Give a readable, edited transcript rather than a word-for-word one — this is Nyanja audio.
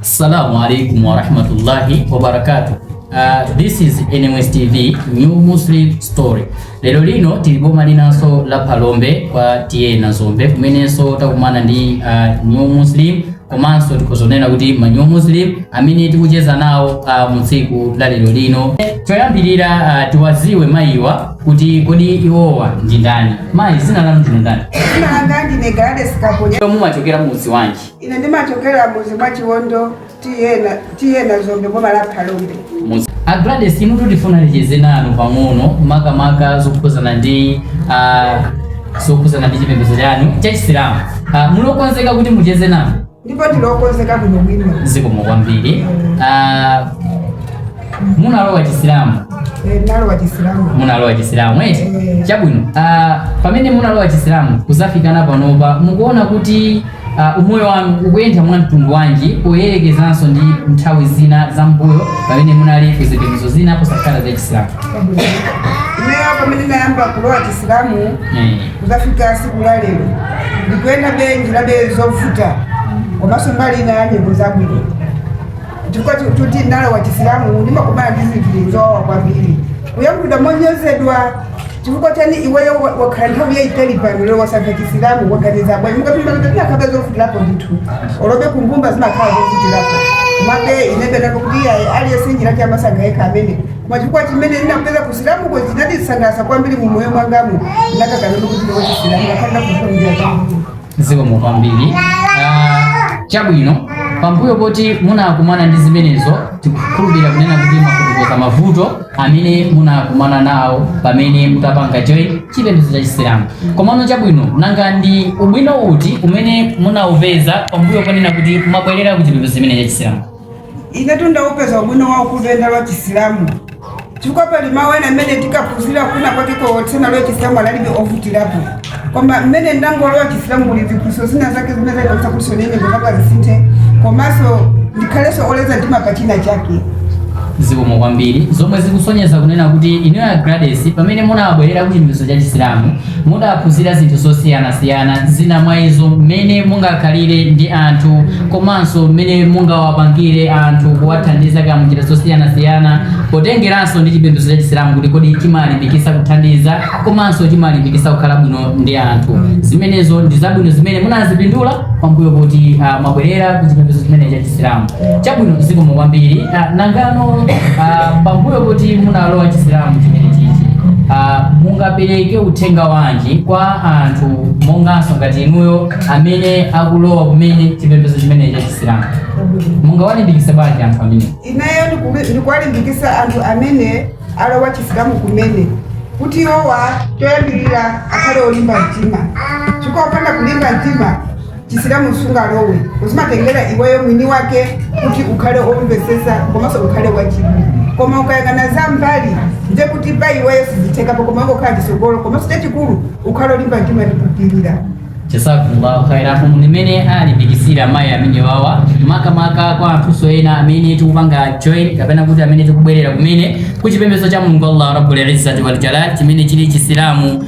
Assalamu alaikum wa rahmatullahi wa barakatuh. This is NMS TV New Muslim Story. Lero lino tiliboma linanso la Palombe kwa tiye na Zombe kumenenso takumana ndi New Muslim komanso tikozonena kuti ma New Muslim amene tikucheza nawo mu tsiku la lero lino. Choyambirira tiwaziwe mayiwa kuti kodi iwowa ndi ndani. Mayi zina lanu ndi ndani? Zina langa ndine Gladys Kaponya. Mumachokera muzi wanji? Ine ndimachokera muzi mwa Chiwondo tiye na Zombe boma la Palombe. Gladys, inu tifuna ticheze nanu pang'ono makamaka zokhudzana ndi chipembedzo chanu cha Chisilamu. Mulokonzeka kuti mucheze nanu? Ndipo tilokonzeka bwino. Zikomo kwambiri. Munalowa Chisilamu? Nalowa Chisilamu. Munalowa Chisilamu eti? Chabwino. Pamene munalowa Chisilamu kuzafikana panopa mukuona kuti umoyo wanu ukuyenda mwa mtundu wanji poyerekezanso ndi nthawi zina za mbuyo pamene munali kuzipembedzo zina posakhala za Chisilamu? Ineyo pamene nayamba kulowa Chisilamu kuzafika siku la lero ndikuyenda njira zovuta komanso mbali ina nyimbo zabwino. Chifukwa kuti nalowa Chisilamu ndimakumana ndi zinthu zowawa kwambiri. Kuyambira monyozedwa chifukwa chani iweyo wakhala nthawi yayitali pano lero wasankha Chisilamu waganiza bwanji mukapimba akhabe zovutirapo ndithu olobe kumbumba zimakhala zovutirapo mabe inebera kuti aliyense njira kuti amasankha yekha amene koma chifukwa chimene ndinapeza ku Chisilamu ko zinatisangalatsa kwambiri mu moyo mwangamu ndakakana kuti ndiwo Chisilamu akhala kufundia kwambiri. Zikomo kwambiri. Chabwino pambuyo poti munakumana ndi zimenezo tikukhulupirira kunena kuti mwafotokoza mavuto amene munakumana nawo pamene mutapanga join chipembedzo cha Chisilamu. Komano chabwino nanga ndi ubwino uti umene munaupeza pambuyo ponena kuti mumabwerera ku chipembedzo chimene cha Chisilamu? Ine tundaupeza ubwino wa kupenda lwa Chisilamu chifukwa pali mawu ena amene tikaphunzira kuna kwatiko tsena lwa Chisilamu analibe ovutirapo koma mmene ndangolowa Chisilamu kuli ziphuso zina zake zimene zaipatsa kuti sonene ngozakwa zisinthe komanso ndikhalenso oleza mtima pachina chake. Zikomo kwambiri zomwe zikusonyeza kunena kuti inu ya Gladys pamene munabwerera ku chipembedzo cha Chisilamu mudaphunzira zinthu zosiyanasiyana zina mwa izo mmene mungakhalire ndi anthu komanso mmene mungawapangire anthu kuwathandiza kaya munjira zosiyanasiyana potengeranso ndi chipembedzo cha Chisilamu kuti kodi chimalimbikitsa kuthandiza komanso chimalimbikitsa kukhala bwino ndi anthu. Zimenezo ndi zabwino zimene munazipindula pambuyo poti mwabwerera ku chipembedzo chimene cha Chisilamu. Chabwino zikomo kwambiri. Nangano pambuyo poti munalowa Chisilamu chimene chichi mungapereke uthenga wanji kwa anthu monganso ngati inuyo amene akulowa kumene chipembedzo chimene cha Chisilamu? Mungawalimbikitsa bwanji anthu amene? Ineyo ndikuwalimbikitsa anthu amene alowa Chisilamu kumene kuti iwowa choyambirira akhale olimba mtima chifukwa upanda kulimba mtima Chisilamu sungalowe uzimatengera iweyo mwini wake kuti ukhale omvesesa komanso ukhale wachibwi koma ukayang'ana za mbali nje kuti pa iweyo sizithekapo koma ukhala chisogolo komanso chachikulu ukhale olimba mtima ndikupirira. Jazakumullahu khairan. Nimene alimbikitsira mayi amene wawa makamaka kwa anthu ena amene tikupanga join kapena kuti amene tikubwerera kumene ku chipembedzo cha Mulungu Allah Rabbul Izzati wal Jalal chimene chili Chisilamu.